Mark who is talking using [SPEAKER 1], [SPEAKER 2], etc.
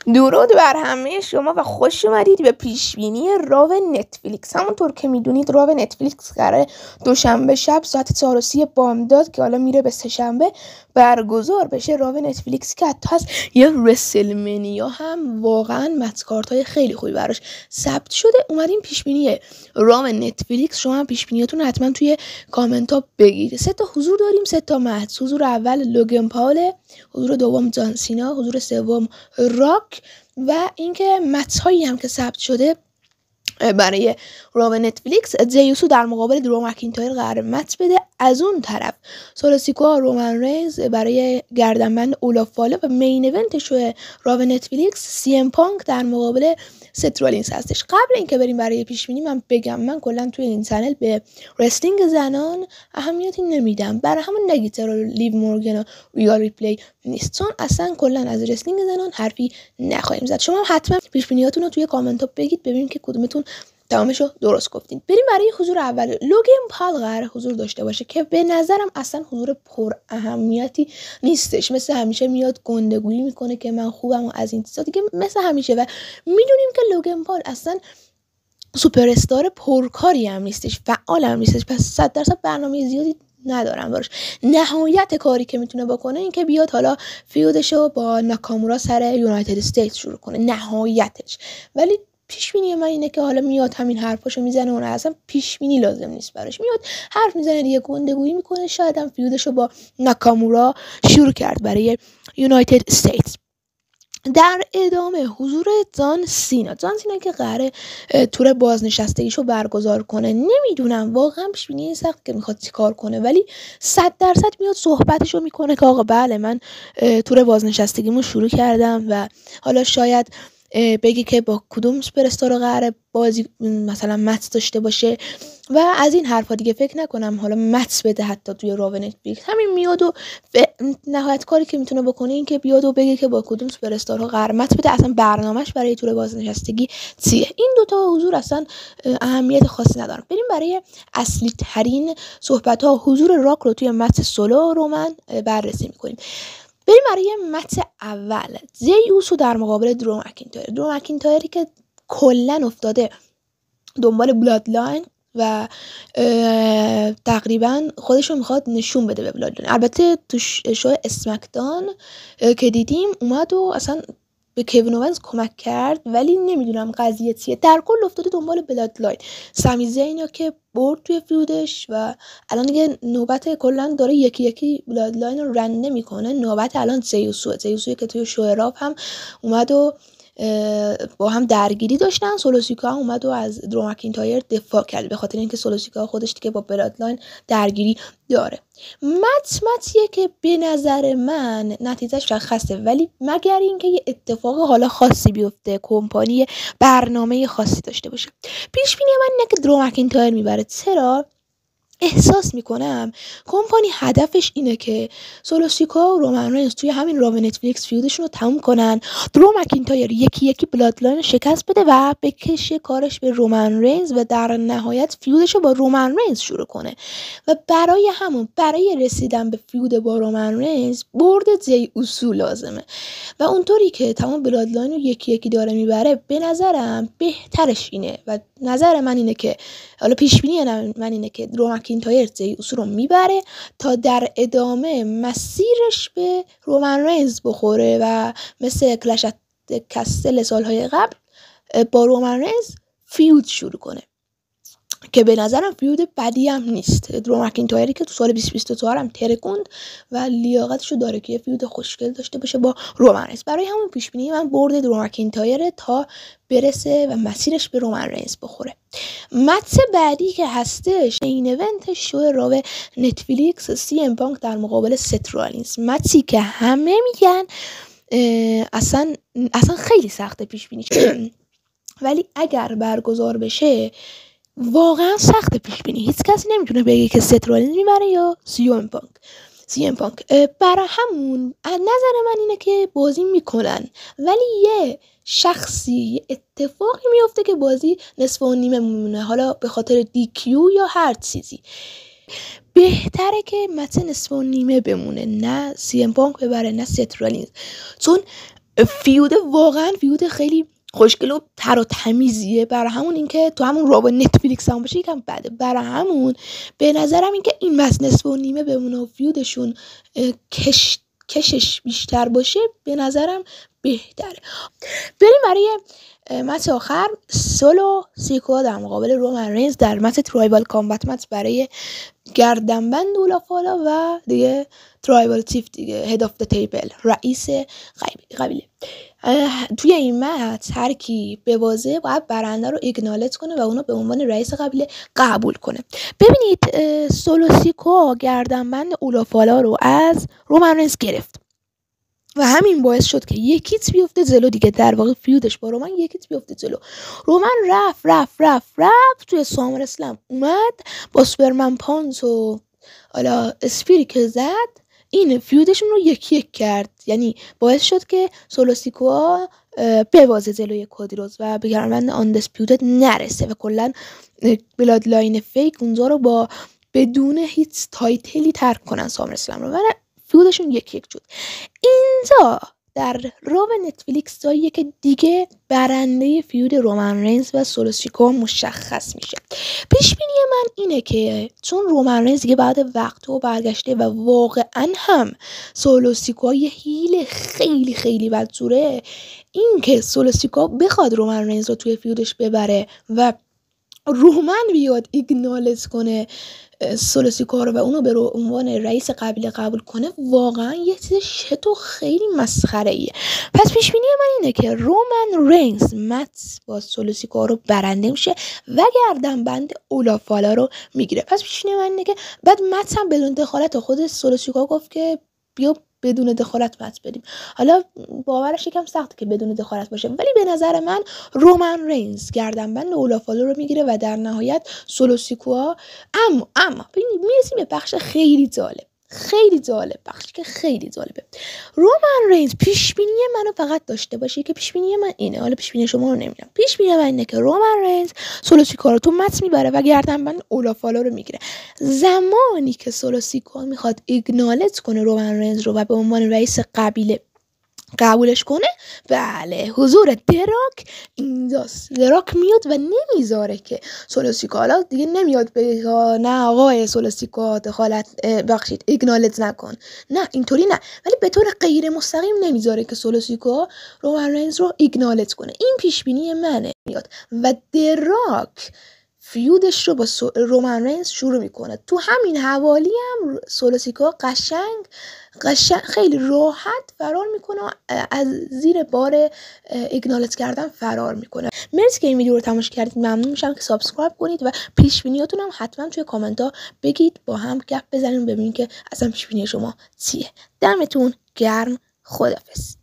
[SPEAKER 1] درود بر همه شما و خوش اومدید به پیشبینی راو نتفلیکس. همونطور که میدونید راو نتفلیکس قراره دوشنبه شب ساعت 4:30 بامداد که حالا میره به سه‌شنبه برگزار بشه. راو نتفلیکس که حتی هست یه رسلمنیا هم واقعا متکارتای خیلی خوبی براش ثبت شده. اومدیم پیشبینی راو نتفلیکس. شما هم پیشبینیاتون حتما توی کامنت ها بگید. 3 تا حضور داریم، 3 تا مهد. حضور اول لوگن پاول، حضور دوم جان سینا، حضور سوم راک و اینکه متس‌هایی هم که ثبت شده برای راو نتفلیکس. زیوسو در مقابل درو مکینتایر قرار مت بده. از اون طرف سولاسیکا رومن رینز برای گردنبند اولاف فاله و مین ایونت شو راو نتفلیکس سی ام پانک در مقابل ست رولینز هستش. قبل اینکه بریم برای پیش بینی من بگم من کلا توی این چنل به رسلینگ زنان اهمیتی نمیدم. برای همون نگید چرا لیو مورگان و ریال ریپلی نیست، چون اصلا کلا از رسلینگ زنان حرفی نخواهیم زد. شما حتما پیش بینیاتون رو توی کامنت ها بگید ببینیم که کدومتون تمامشو درست گفتین. بریم برای حضور اول. لوگن پال قرار حضور داشته باشه که به نظرم اصلا حضور پر اهمیتی نیستش. مثل همیشه میاد گندگویی میکنه که من خوبم و از این چیزا دیگه مثل همیشه، و میدونیم که لوگن پال اصلا سوپر استار پرکاری هم نیستش، فعال هم نیستش، پس 100% برنامه زیادی ندارم براش. نهایت کاری که میتونه بکنه این که بیاد حالا فیودشو با ناکامورا سر یونایتد استیتس شروع کنه، نهایتش. ولی پیش بینی من اینه که حالا میاد همین حرفاشو میزنه، اون اصلا پیش بینی لازم نیست براش. میاد حرف میزنه دیگه، گندگویی میکنه، شاید هم فیودشو با ناکامورا شروع کرد برای یونایتد استیتس. در ادامه حضور جان سینا که قراره تور بازنشستگیشو برگزار کنه. نمیدونم واقعا پیش بینی سخت که میخواد چیکار کنه، ولی 100% میاد صحبتشو میکنه که آقا بله من تور بازنشستگیمو شروع کردم و حالا شاید بگی که با کدوم سوپر استار قراره بازی مثلا متس داشته باشه و از این حرفا دیگه. فکر نکنم حالا متس بده حتی توی راو نتفلیکس. همین میاد و نهایت کاری که میتونه بکنه این که بیاد و بگه که با کدوم سوپر استارها قرار متس بده، اصلا برنامه‌اش برای تور بازنشستگی چیه. این دوتا حضور اصلا اهمیت خاصی ندارن. بریم برای اصلی ترین صحبت ها. حضور راک رو توی متس سولو رومن بررسی میکنیم. بریم برای متس اول. زیوسو در مقابل درو مکینتایری که کلا افتاده دنبال بلادلاین و تقریبا خودشو میخواد نشون بده به بلادلاین. البته تو شو اسمکدان که دیدیم اومد و اصلا به کوین اونز کمک کرد، ولی نمیدونم قضیه چیه. در کل افتاده دنبال بلادلاین. سامی زینا که برد توی فیودش و الان دیگه نوبت کلا داره یکی یکی بلادلاین رو رنده میکنه. نوبت الان زیوسوه که توی شو راف هم اومد و با هم درگیری داشتن. سولوسیکا هم اومد و از درو مکینتایر دفاع کرد به خاطر اینکه سولوسیکا خودش دیگه با بلادلاین درگیری داره. متیه که به نظر من نتیجهش مشخصه، ولی مگر اینکه یه اتفاق حالا خاصی بیفته، کمپانی برنامه خاصی داشته باشه. پیش بینی من اینه که درو مکینتایر میبره. چرا؟ احساس میکنم کمپانی هدفش اینه که سولوسیکا و رومن رینز توی همین راو نتفلیکس فیودشون رو تموم کنن، درو مکینتایر یکی یکی بلادلاین رو شکست بده و بکشه کارش به رومن رینز و در نهایت فیودش رو با رومن رینز شروع کنه. و برای رسیدن به فیود با رومن رینز برد جی اوسو لازمه و اونطوری که تمام بلادلاین رو یکی یکی داره میبره به نظرم بهترش اینه و نظر من اینه که حالا پیش بینی من اینه که درو مکینتایر جی اوسو رو میبره تا در ادامه مسیرش به رومن رینز بخوره و مثل کلش کستل سالهای قبل با رومن رینز فیود شروع کنه که به نظرم فیود بدی هم نیست. درو مکینتایری که تو سال 2024 هم ترکوند و لیاقتشو داره که یه فیود خوشگل داشته باشه با رومن رینز. برای همون پیش بینی من برد درو مکینتایر تا برسه و مسیرش به رومن رینز بخوره. متس بعدی که هستش این ایونت شو راو نتفلیکس سی ام پانک در مقابل ست رولینز. متسی که همه میگن اصلا خیلی سخته پیش بینیش ولی اگر برگزار بشه واقعا سخت پیش بینی. هیچ کسی نمیتونه بگه که ست رولینز میبره یا سی ام پانک. برای همون نظر من اینه که بازی میکنن، ولی یه شخصی اتفاقی میفته که بازی نصف و نیمه میمونه، حالا به خاطر دیکیو یا هر چیزی. بهتره که متن نصف و نیمه بمونه، نه سی ام پانک ببره نه ست رولینز، چون فیود واقعا فیود خیلی خوشگل و تر و تمیزیه، برای همون اینکه تو همون رابط نتفلیکس هم باشه یکم بده. برای همون به نظرم اینکه این بس نصف و نیمه بمونه و فیودشون کشش بیشتر باشه به نظرم بهتره. بریم برای مچ آخر، سولو سیکوا در مقابل رومن رینز در مچ ترایبال کامبت مچ برای گردنبند اولافالا و دیگه ترایبال چیف دیگه، هد آف د تیبل، رئیس قبیله. توی این مچ هر کی ببازه باید برنده رو ایگنالت کنه و اونو به عنوان رئیس قبیله قبول کنه. ببینید سولو سیکوا گردنبند اولافالا رو از رومن رینز گرفت و همین باعث شد که یکیت بیفته جلو دیگه، در واقع فیودش با رومن یکیت بیفته جلو. رومن رفت توی سامر اسلم اومد با سوپرمن پانچ و حالا اسپیری که زد این فیودشون رو یکی کرد، یعنی باعث شد که سولو سیکوا ببازه جلوی کودی روز و به گردنبند آندسپیوتد نرسه و کلا بلاد لاین فیک اونجا رو با بدون هیچ تایتلی ترک کنن سامر اسلم رو و فیودشون یک شد. اینجا در راب نتفلیکس جاییه که دیگه برنده فیود رومن رینز و سولو سیکوا مشخص میشه. پیش بینی من اینه که چون رومن رینز دیگه بعد وقت و برگشته و واقعا هم سولو سیکوا یه هیل خیلی خیلی بدجوره، این که سولو سیکوا بخواد رومن رینز رو توی فیودش ببره و رومن بیاد ایگنالج کنه سولو سیکوا رو و اونو به عنوان رئیس قبیله قبول کنه، واقعا یه چیز شت و خیلی مسخره ایه. پس پیش بینی من اینه که رومن رینز مچ با سولو سیکوا رو برنده میشه و گردنبند اولافالا رو میگیره. پس پیش بینی من اینه که بعد مچ هم بدون دخالت، خود سولو سیکوا گفت که بیا بدون دخالت مچ بدیم. حالا باورش یکم سخته که بدون دخالت باشه، ولی به نظر من رومن رینز گردنبند اولافالا رو میگیره و در نهایت سولو سیکوا. اما ببینید میرسیم به بخش خیلی جالب، بخشی که خیلی جالبه. رومن رینز پیش بینی منو فقط داشته باشه که پیش بینی من اینه، حالا پیش بینی شما رو نمیدونم. پیش بینی من اینه که رومن رینز سولو سیکوا رو تو مچ میبره و گردنبند اولافالا رو میگیره. زمانی که سولو سیکوا میخواد ایگنالج کنه رومن رینز رو و به عنوان رئیس قبیله قبولش کنه، بله حضور دراک اینجاست. دراک میاد و نمیذاره که سولو سیکوا دیگه نمیاد بگه نه آقای سولو سیکوا دخالت بخشید ایگنالج نکن، نه اینطوری نه، ولی به طور غیر مستقیم نمیذاره که سولو سیکوا رومن رینز رو ایگنالج کنه. این پیش بینی منه. میاد و دراک فیودش رو با رومن رینز شروع میکنه. تو همین حوالی هم سولو سیکوا قشنگ خیلی راحت فرار میکنه و از زیر بار ایگنالج کردن فرار میکنه. مرسی که این ویدیو رو تماشا کردید. ممنون میشم که سابسکرایب کنید و پیش بینیاتون هم حتما توی کامنت ها بگید، با هم گپ بزنیم ببینیم که اصلا پیش بینی شما چیه. دمتون گرم. خداحافظ.